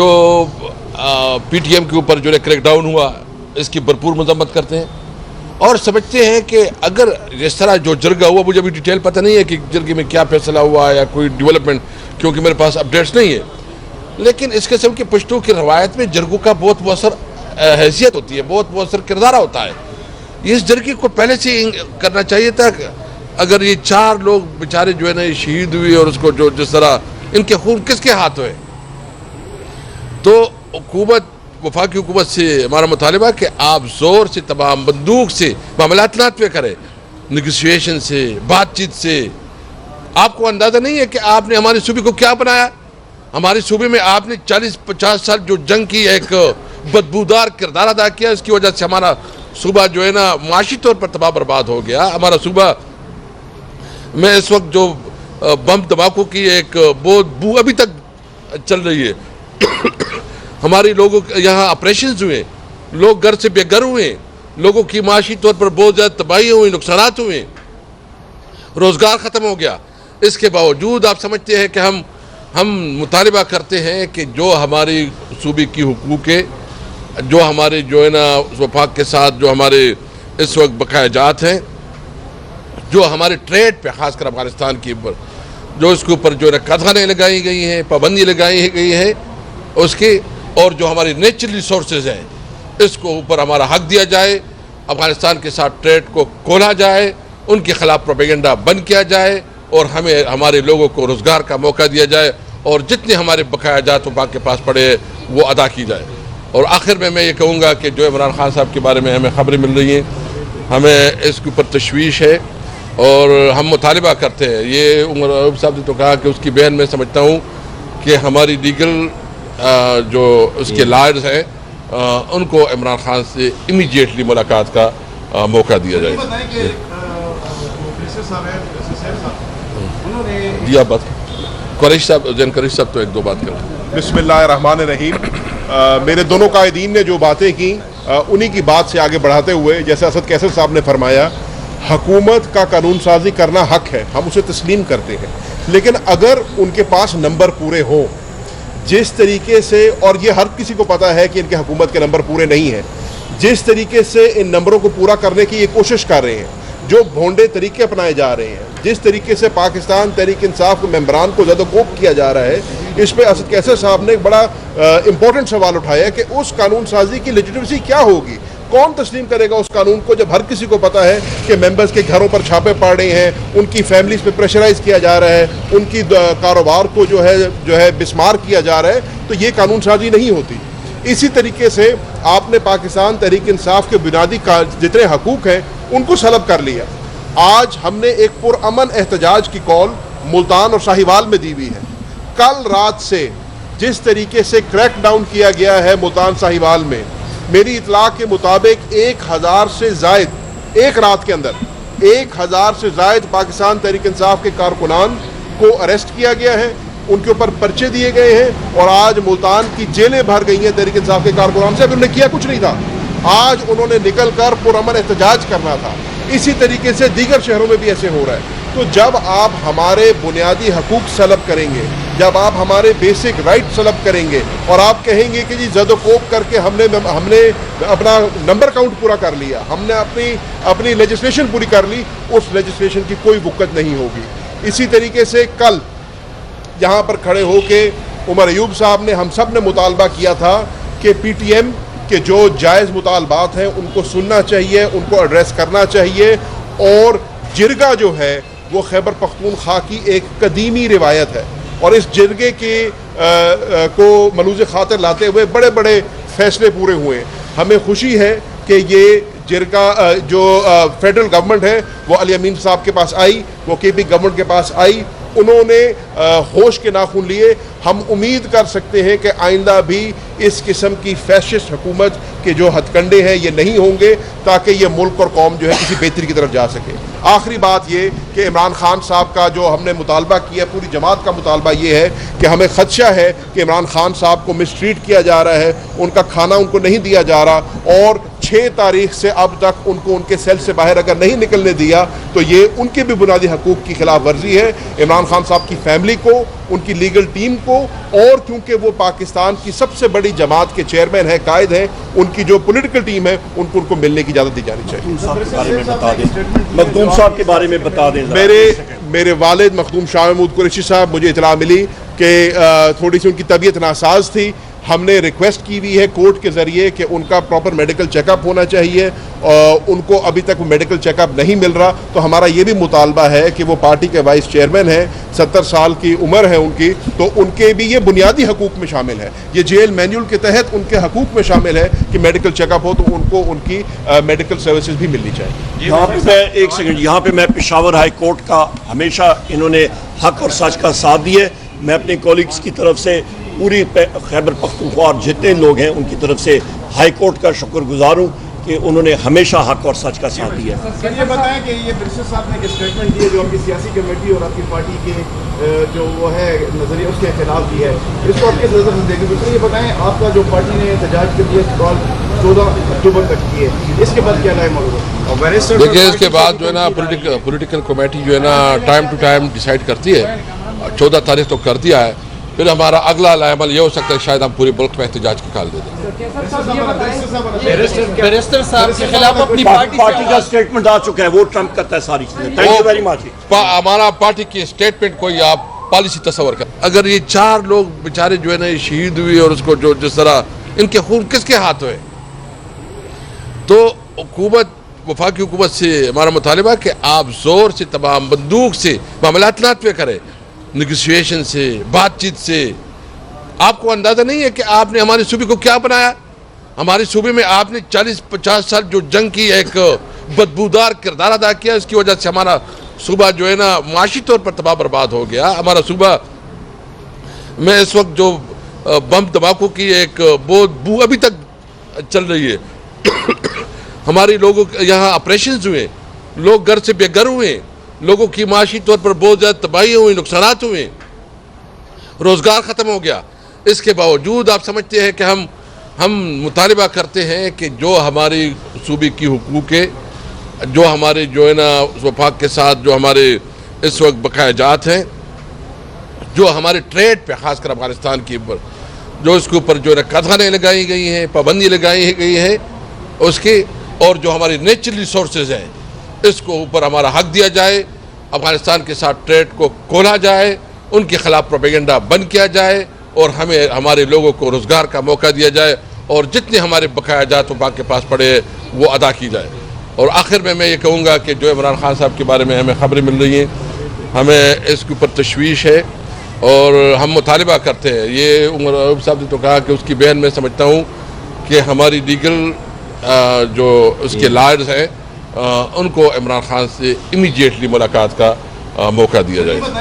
जो PTM के ऊपर जो क्रैकडाउन हुआ इसकी भरपूर मजम्मत करते हैं और समझते हैं कि अगर जिस तरह जो जरगा हुआ, मुझे अभी डिटेल पता नहीं है कि जरगे में क्या फैसला हुआ या कोई डेवलपमेंट, क्योंकि मेरे पास अपडेट्स नहीं है, लेकिन इस किस्म की पश्तो की रवायत में जरगों का बहुत मौसर हैसियत होती है, बहुत मौसर किरदार होता है। इस जरगे को पहले से करना चाहिए था। अगर ये 4 लोग बेचारे जो है ना शहीद हुए और उसको जो जिस तरह इनके खून किसके हाथ हुए, तो हुकूमत, वफाकी हुकूमत से हमारा मुतालिबा कि आप जोर से तमाम बंदूक से मामलात पे करें, नेगोशिएशन से, बातचीत से। आपको अंदाज़ा नहीं है कि आपने हमारे सूबे को क्या बनाया। हमारे सूबे में आपने 40-50 साल जो जंग की एक बदबूदार किरदार अदा किया, इसकी वजह से हमारा सूबा जो है ना माशी तौर पर तबाह बर्बाद हो गया। हमारा सूबा में इस वक्त जो बम धमाकों की एक बहुत बू अभी तक चल रही है। हमारे लोगों यहाँ ऑपरेशन हुए, लोग घर से बेघर हुए, लोगों की माशी तौर पर बहुत ज़्यादा तबाही हुई, नुकसान हुए, रोज़गार ख़त्म हो गया। इसके बावजूद आप समझते हैं कि हम मुतालिबा करते हैं कि जो हमारी सूबे की हुकूक है, जो हमारे जो है ना वफाक के साथ जो हमारे इस वक्त बकाया जात हैं, जो हमारे ट्रेड पे ख़ासकर अफगानिस्तान के ऊपर जो इसके ऊपर जो है कदगनें लगाई गई हैं, पाबंदी लगाई गई है उसकी, और जो हमारी नेचुरल रिसोर्सेज हैं इसको ऊपर हमारा हक दिया जाए, अफगानिस्तान के साथ ट्रेड को खोला जाए, उनके खिलाफ प्रोपेगेंडा बंद किया जाए और हमें हमारे लोगों को रोज़गार का मौका दिया जाए और जितने हमारे बकाया जात वफाक के पास पड़े वो अदा की जाए। और आखिर में मैं ये कहूँगा कि जो इमरान खान साहब के बारे में हमें खबरें मिल रही हैं, हमें इसके ऊपर तशवीश है और हम मुतालिबा करते हैं। ये उमर अयूब साहब ने तो कहा कि उसकी बयान में समझता हूँ कि हमारी लीगल जो उसके लॉयर्स हैं उनको इमरान खान से इमीडिएटली मुलाकात का मौका दिया जाए। जी आप बात कुरैशी साहब, जैन कुरैशी साहब तो 1-2 बात करें। बिस्मिल्लाहिर्रहमानिर्रहीम। मेरे दोनों कायदीन ने जो बातें की उन्हीं की बात से आगे बढ़ाते हुए, जैसे असद कैसर साहब ने फरमाया, हुकूमत का कानून साजी करना हक है, हम उसे तस्लीम करते हैं, लेकिन अगर उनके पास नंबर पूरे हों जिस तरीके से, और ये हर किसी को पता है कि इनके हुकूमत के नंबर पूरे नहीं हैं, जिस तरीके से इन नंबरों को पूरा करने की ये कोशिश कर रहे हैं, जो भोंडे तरीके अपनाए जा रहे हैं, जिस तरीके से पाकिस्तान तहरीक इंसाफ के मेंबरान को ज़्यादा कोप किया जा रहा है, इस पर असद कैसर साहब ने एक बड़ा इंपॉर्टेंट सवाल उठाया कि उस कानून साजी की लेजिटिमेसी क्या होगी। कौन तस्लीम करेगा उस कानून को जब हर किसी को पता है कि मेंबर्स के घरों पर छापे पड़ रहे हैं, उनकी फैमिलीज पे प्रेशराइज किया जा रहा है, उनकी कारोबार को जो है बिस्मार किया जा रहा है, तो ये कानून साजी नहीं होती। इसी तरीके से आपने पाकिस्तान तहरीक इंसाफ के बुनियादी जितने हकूक़ हैं उनको सलब कर लिया। आज हमने एक पुरअमन एहतजाज की कॉल मुल्तान और साहिवाल में दी हुई है। कल रात से जिस तरीके से क्रैकडाउन किया गया है मुल्तान साहिवाल में, मेरी इतला के मुताबिक 1000 से ज़ायद एक रात के अंदर 1000 से ज़ायद पाकिस्तान तहरीक इंसाफ के कारकुनान को अरेस्ट किया गया है, उनके ऊपर पर्चे दिए गए हैं और आज मुल्तान की जेलें भर गई हैं तहरीक इंसाफ के कारकुनान से। अभी उन्होंने किया कुछ नहीं था, आज उन्होंने निकल कर पुरअमन एहतजाज करना था। इसी तरीके से दीगर शहरों में भी ऐसे हो रहा है। तो जब आप हमारे बुनियादी हकूक़ सलब करेंगे, जब आप हमारे बेसिक राइट सलब करेंगे और आप कहेंगे कि जी ज़दोकोप करके हमने अपना नंबर काउंट पूरा कर लिया, हमने अपनी लेजिस्लेशन पूरी कर ली, उस लेजिस्लेशन की कोई वक़्त नहीं होगी। इसी तरीके से कल यहाँ पर खड़े होके उमर अयूब साहब ने, हम सब ने मुतालबा किया था कि PTM के जो जायज़ मुतालबात हैं उनको सुनना चाहिए, उनको एड्रेस करना चाहिए। और जिरगा जो है वो खैबर पख्तूनख्वा की एक कदीमी रिवायत है और इस जिरगे को मलूज़ खातिर लाते हुए बड़े बड़े फैसले पूरे हुए। हमें खुशी है कि ये जिरगा जो फेडरल गवर्नमेंट है वो अली अमीन साहब के पास आई, वो KP गवर्नमेंट के पास आई, उन्होंने होश के नाखून लिए। हम उम्मीद कर सकते हैं कि आइंदा भी इस किस्म की फैशिस्ट हुकूमत के जो हथकंडे हैं ये नहीं होंगे, ताकि ये मुल्क और कौम जो है किसी बेहतरी की तरफ जा सके। आखिरी बात ये कि इमरान खान साहब का जो हमने मुतालबा किया, पूरी जमात का मुतालबा ये है कि हमें खदशा है कि इमरान खान साहब को मिसट्रीट किया जा रहा है, उनका खाना उनको नहीं दिया जा रहा और 6 तारीख से अब तक उनको उनके सेल से बाहर अगर नहीं निकलने दिया तो ये उनके भी बुनियादी हकूक की खिलाफ वर्जी है। इमरान खान साहब की फैमिली को, उनकी लीगल टीम को, और क्योंकि वो पाकिस्तान की सबसे बड़ी जमात के चेयरमैन है, कायद है, उनकी जो पॉलिटिकल टीम है उनको मिलने की इजाज़त दी जानी चाहिए। मखदूम साहब के बारे में बता दें। मेरे वालिद मखदूम शाह महमूद कुरैशी साहब, मुझे इतला मिली कि थोड़ी सी उनकी तबीयत नासाज थी। हमने रिक्वेस्ट की हुई है कोर्ट के ज़रिए कि उनका प्रॉपर मेडिकल चेकअप होना चाहिए, उनको अभी तक मेडिकल चेकअप नहीं मिल रहा। तो हमारा ये भी मुतालबा है कि वो पार्टी के वाइस चेयरमैन हैं, 70 साल की उम्र है उनकी, तो उनके भी ये बुनियादी हकूक़ में शामिल है, ये जेल मैनुअल के तहत उनके हकूक़ में शामिल है कि मेडिकल चेकअप हो तो उनको उनकी मेडिकल सर्विसेज भी मिलनी चाहिए। यहाँ पे मैं एक सेकंड, यहाँ पे मैं पेशावर हाई कोर्ट का हमेशा इन्होंने हक और सच का साथ दिया। मैं अपने कॉलीग्स की तरफ से पूरी खैबर पख्तूनख्वा जितने लोग हैं उनकी तरफ से हाई कोर्ट का शुक्रगुजार हूँ कि उन्होंने हमेशा हक और सच का साथ दिया। सर ये बताएं कि ये बैरिस्टर साहब ने एक स्टेटमेंट दी है जो आपकी सियासी कमेटी और आपकी पार्टी के जो वो है नजरिए उसके खिलाफ दी है, इसको आप किस नजर से देखेंगे? तो ये बताएं, आपका जो पार्टी ने एहतजाज के लिए कॉल 14 अक्टूबर तक की है, इसके बाद क्या राय मौजूद? देखिए, इसके बाद जो है ना पॉलिटिकल कमेटी जो है ना टाइम टू टाइम डिसाइड करती है। 14 तारीख तो कर दिया है, फिर हमारा अगला अमल ये हो सकता है शायद हम पूरे मुल्क में एहतजाज की कॉल दे दें। बैरिस्टर साहब के खिलाफ अपनी पार्टी का स्टेटमेंट आ चुका है, वो ट्रम्प करता है सारी चीजें। Thank you very much. हमारा पार्टी की स्टेटमेंट कोई आप पॉलिसी तस्वर कर, अगर ये 4 लोग बेचारे जो है ना शहीद हुए और उसको जो जिस तरह इनके खून किसके हाथ हुए, तो हुकूमत, वफाकी हुकूमत से हमारा मुतालिबा कि आप जोर से तमाम बंदूक से मामलात पे करें, नेगोशिएशन से, बातचीत से। आपको अंदाज़ा नहीं है कि आपने हमारे सूबे को क्या बनाया? हमारे सूबे में आपने 40-50 साल जो जंग की एक बदबूदार किरदार अदा किया, इसकी वजह से हमारा सूबा जो है ना माशी तौर पर तबाह बर्बाद हो गया। हमारा सूबा में इस वक्त जो बम धमाकों की एक बू अभी तक चल रही है। हमारे लोगों यहाँ ऑपरेशन हुए, लोग घर से बेघर हुए, लोगों की माशी तौर पर बहुत ज़्यादा तबाही हुई, नुकसान हुए, रोज़गार ख़त्म हो गया। इसके बावजूद आप समझते हैं कि हम मुतालिबा करते हैं कि जो हमारी सूबे की हुकूक है, जो हमारे जो है ना वफाक के साथ जो हमारे इस वक्त बकाया जात हैं, जो हमारे ट्रेड पे ख़ासकर अफगानिस्तान के ऊपर जो इसके ऊपर जो है कदगनें लगाई गई हैं, पाबंदी लगाई गई है उसकी, और जो हमारी नेचुरल रिसोर्सेज हैं इसको ऊपर हमारा हक दिया जाए, अफगानिस्तान के साथ ट्रेड को खोला जाए, उनके खिलाफ प्रोपेगेंडा बंद किया जाए और हमें हमारे लोगों को रोज़गार का मौका दिया जाए और जितने हमारे बकाया जात वफाक के पास पड़े वो अदा की जाए। और आखिर में मैं ये कहूँगा कि जो इमरान खान साहब के बारे में हमें खबरें मिल रही हैं, हमें इसके ऊपर तशवीश है और हम मुतालिबा करते हैं। ये उमर साहब ने तो कहा कि उसकी बहन मैं समझता हूँ कि हमारी लीगल जो उसके लॉयर्स हैं उनको इमरान खान से इमीडिएटली मुलाकात का मौका दिया जाए।